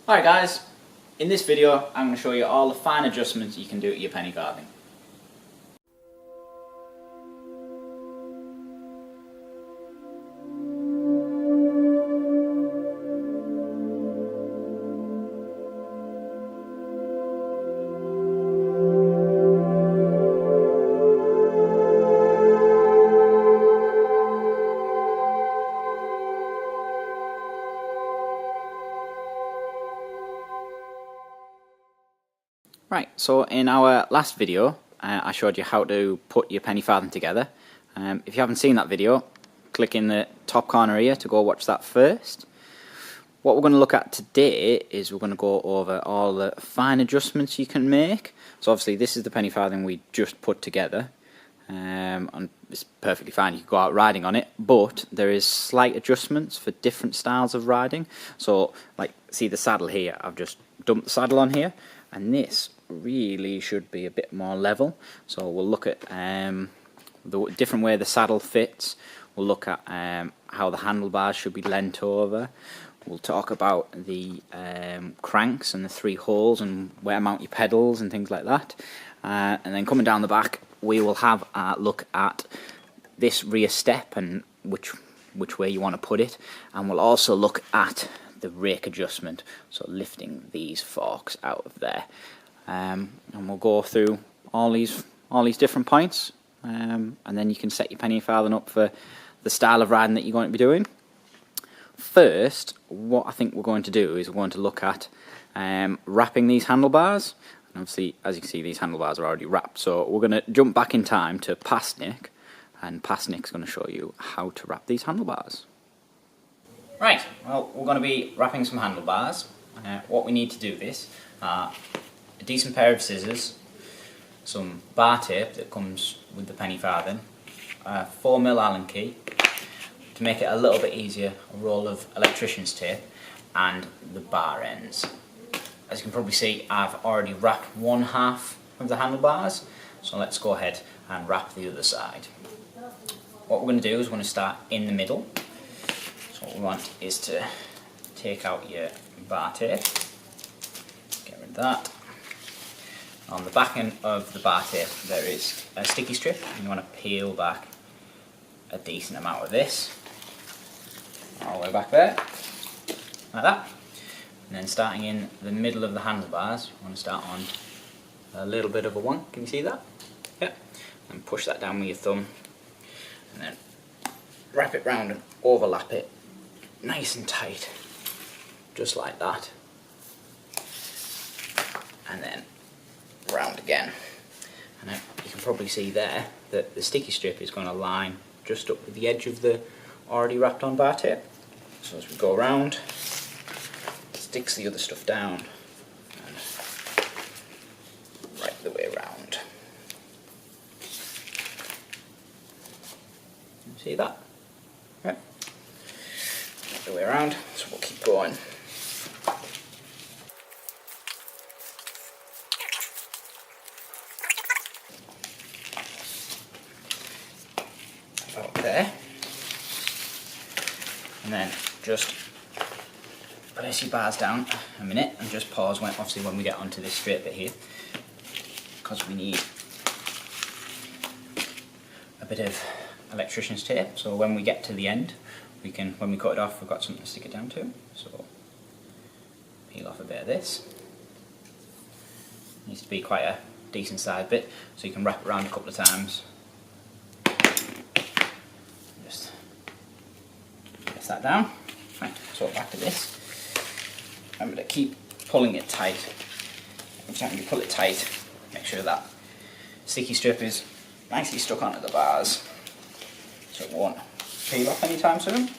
Alright guys, in this video I'm going to show you all the fine adjustments you can do to your penny farthing. Right, so in our last video I showed you how to put your penny farthing together. If you haven't seen that video, click in the top corner here to go watch that first. What we're going to look at today is we're going to go over all the fine adjustments you can make. So obviously this is the penny farthing we just put together, and it's perfectly fine, you can go out riding on it, but there is slight adjustments for different styles of riding. So like, see the saddle here, I've just dumped the saddle on here, and this really should be a bit more level. So we'll look at the different way the saddle fits. We'll look at how the handlebars should be leant over. We'll talk about the cranks and the 3 holes and where to mount your pedals and things like that. And then coming down the back, we will have a look at this rear step and which way you want to put it. And we'll also look at the rake adjustment, so lifting these forks out of there. And we'll go through all these different points, and then you can set your penny farthing up for the style of riding that you're going to be doing. First, what I think we're going to do is we're going to look at wrapping these handlebars. And obviously, as you can see, these handlebars are already wrapped, so we're going to jump back in time to past Nick, and past Nick's going to show you how to wrap these handlebars. Right, well, we're going to be wrapping some handlebars. What we need to do this are a decent pair of scissors, some bar tape that comes with the penny farthing, a 4mm Allen key, to make it a little bit easier, a roll of electrician's tape, and the bar ends. As you can probably see, I've already wrapped one half of the handlebars, so let's go ahead and wrap the other side. What we're going to do is we're going to start in the middle. So what we want is to take out your bar tape, get rid of that. On the back end of the bar tape there is a sticky strip, and you want to peel back a decent amount of this, all the way back there, like that. And then starting in the middle of the handlebars, you want to start on a little bit of a one, can you see that? Yep. And push that down with your thumb, and then wrap it round and overlap it nice and tight, just like that. And then round again. And then you can probably see there that the sticky strip is going to line just up with the edge of the already wrapped on bar tape. So as we go around, it sticks the other stuff down and right the way around. See that? Right. Right the way around, so we'll keep going. About there. And then just place your bars down a minute and just pause when we get onto this straight bit here, because we need a bit of electrician's tape, so when we get to the end when we cut it off, we've got something to stick it down to. So peel off a bit of this. Needs to be quite a decent sized bit, so you can wrap it around a couple of times. Just press that down. Right, so back to this. Remember to keep pulling it tight. Every time you pull it tight, make sure that sticky strip is nicely stuck onto the bars, so it won't peel off anytime soon.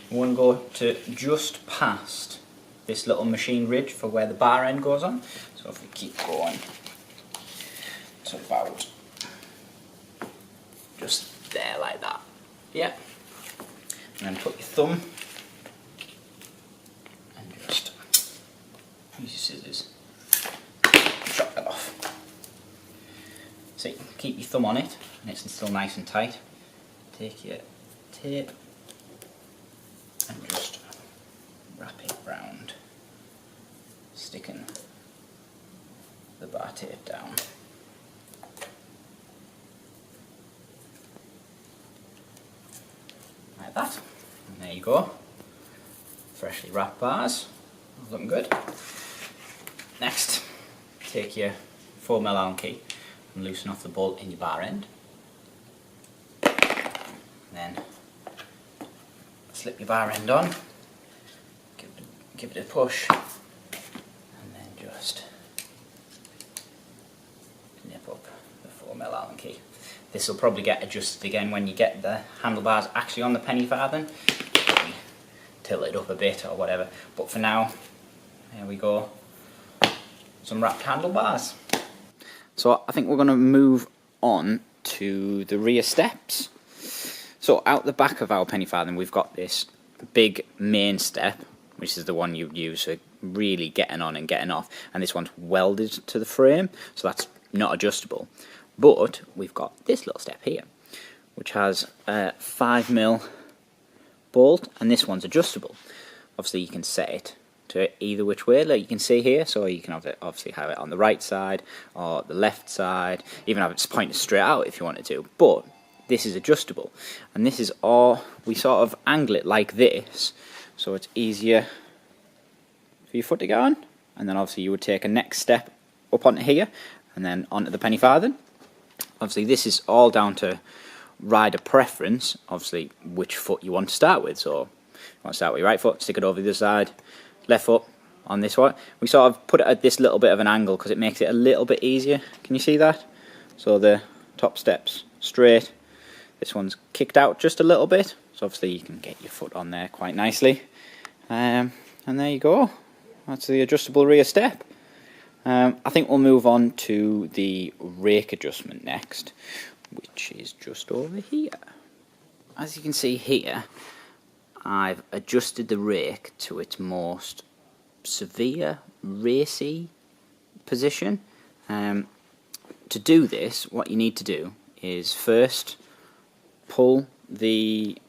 We want to go to just past this little machine ridge for where the bar end goes on. So if we keep going to about just there like that. Yeah. And then put your thumb and just use your scissors, chop that off. So you can keep your thumb on it and it's still nice and tight. Take your tape and just wrap it round that tape down. Like that. And there you go. Freshly wrapped bars. Looking good. Next, take your 4mm Allen key and loosen off the bolt in your bar end. And then slip your bar end on. Give it a push. And then just nip up the 4mm Allen key. This will probably get adjusted again when you get the handlebars actually on the penny farthing. Tilt it up a bit or whatever. But for now, there we go. Some wrapped handlebars. So I think we're going to move on to the rear steps. So out the back of our penny farthing we've got this big main step, which is the one you use for really getting on and getting off, and this one's welded to the frame, so that's not adjustable. But we've got this little step here, which has a 5mm bolt, and this one's adjustable. Obviously you can set it to either which way, like you can see here, so you can obviously have it on the right side or the left side, even have it pointed straight out if you wanted to, but this is adjustable. And this is all, we sort of angle it like this, so it's easier for your foot to go on, and then obviously you would take a next step up onto here, and then onto the penny farthing. Obviously this is all down to rider preference, obviously which foot you want to start with. So if you want to start with your right foot, stick it over the other side, left foot on this one. We sort of put it at this little bit of an angle because it makes it a little bit easier. Can you see that? So the top step's straight, this one's kicked out just a little bit, so obviously you can get your foot on there quite nicely. And there you go, that's the adjustable rear step. I think we'll move on to the rake adjustment next, which is just over here. As you can see here, I've adjusted the rake to its most severe racy position. To do this, what you need to do is first pull the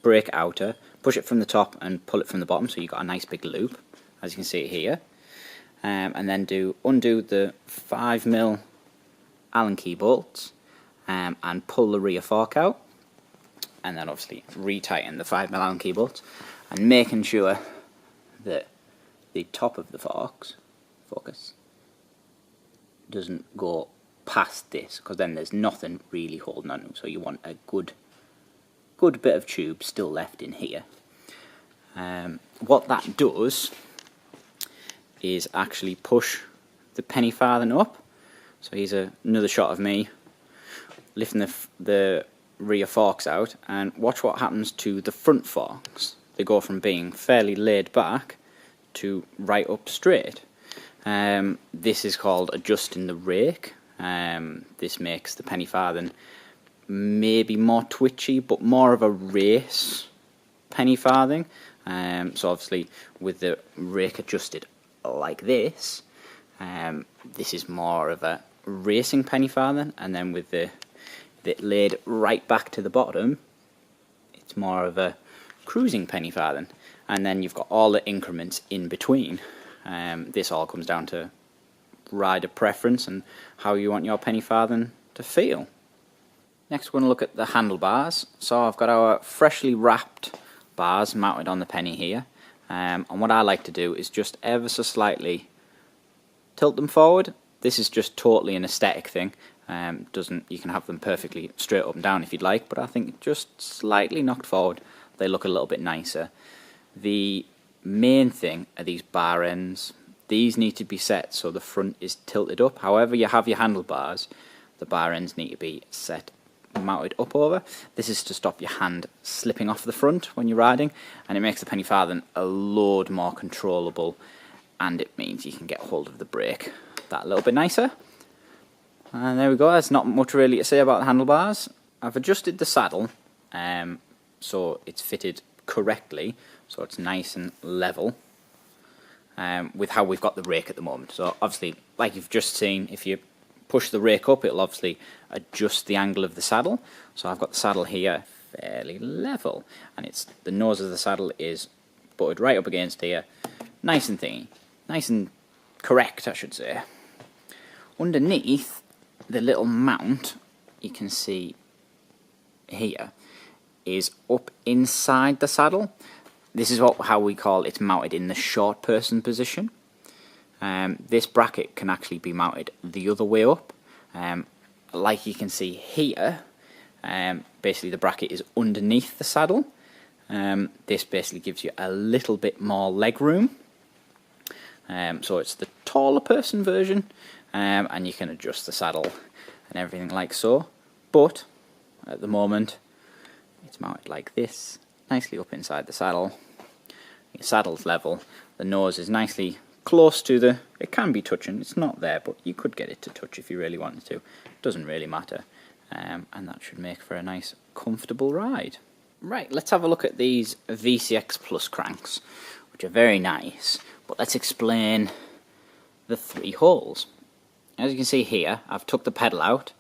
brake outer, push it from the top and pull it from the bottom, so you've got a nice big loop, as you can see here. And then undo the 5mm Allen key bolts and pull the rear fork out, and then obviously retighten the 5mm Allen key bolts, and making sure that the top of the focus doesn't go past this, because then there's nothing really holding on to, so you want a good bit of tube still left in here. What that does is actually push the penny farthing up. So here's another shot of me lifting the rear forks out, and watch what happens to the front forks. They go from being fairly laid back to right up straight. This is called adjusting the rake. This makes the penny farthing maybe more twitchy, but more of a race penny farthing. So obviously with the rake adjusted like this, this is more of a racing penny farthing, and then with it laid right back to the bottom, it's more of a cruising penny farthing. And then you've got all the increments in between. This all comes down to rider preference and how you want your penny farthing to feel. Next we're going to look at the handlebars. So I've got our freshly wrapped bars mounted on the penny here, and what I like to do is just ever so slightly tilt them forward. This is just totally an aesthetic thing. You can have them perfectly straight up and down if you'd like, but I think just slightly knocked forward they look a little bit nicer. The main thing are these bar ends. These need to be set so the front is tilted up. However you have your handlebars, the bar ends need to be set mounted up over. This is to stop your hand slipping off the front when you're riding, and it makes the penny farthing a load more controllable, and it means you can get hold of the brake that little bit nicer. And there we go, there's not much really to say about the handlebars. I've adjusted the saddle so it's fitted correctly, so it's nice and level with how we've got the rake at the moment. So obviously, like you've just seen, if you push the rake up, it'll obviously adjust the angle of the saddle. So I've got the saddle here fairly level, and the nose of the saddle is butted right up against here, nice and thingy, nice and correct, I should say. Underneath the little mount, you can see here, is up inside the saddle. This is how we call it mounted in the short person position. This bracket can actually be mounted the other way up. Like you can see here, basically the bracket is underneath the saddle. This basically gives you a little bit more leg room. So it's the taller person version, and you can adjust the saddle and everything like so. But at the moment, it's mounted like this, nicely up inside the saddle. Your saddle's level, the nose is nicely close to the, it can be touching, it's not there, but you could get it to touch if you really wanted to. It doesn't really matter, and that should make for a nice, comfortable ride. Right, let's have a look at these VCX Plus cranks, which are very nice, but let's explain the 3 holes. As you can see here, I've took the pedal out,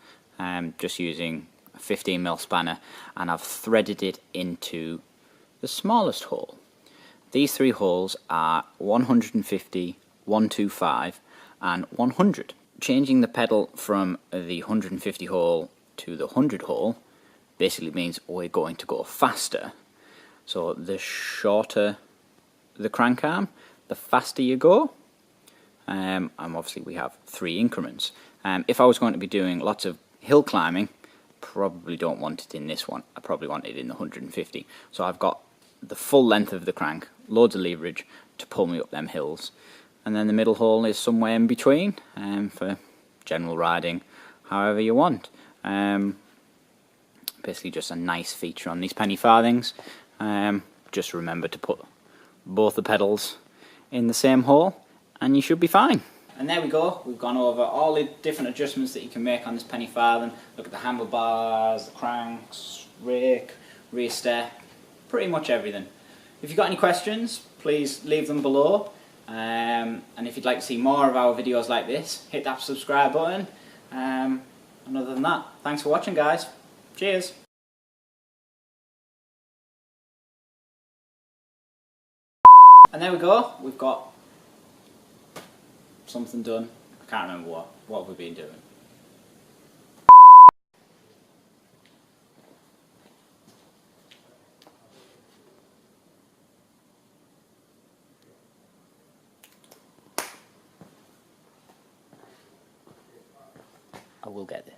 just using a 15mm spanner, and I've threaded it into the smallest hole. These 3 holes are 150, 125 and 100. Changing the pedal from the 150 hole to the 100 hole basically means we're going to go faster. So the shorter the crank arm, the faster you go. And obviously we have 3 increments. If I was going to be doing lots of hill climbing, probably don't want it in this one. I probably want it in the 150. So I've got the full length of the crank, loads of leverage to pull me up them hills. And then the middle hole is somewhere in between for general riding, however you want. Basically just a nice feature on these Penny Farthings. Just remember to put both the pedals in the same hole and you should be fine. And there we go, we've gone over all the different adjustments that you can make on this Penny Farthing. Look at the handlebars, the cranks, rake, rear step, pretty much everything. If you've got any questions, please leave them below. And if you'd like to see more of our videos like this, hit that subscribe button. And other than that, thanks for watching, guys. Cheers. And there we go, we've got something done. I can't remember what we've been doing. I will get this.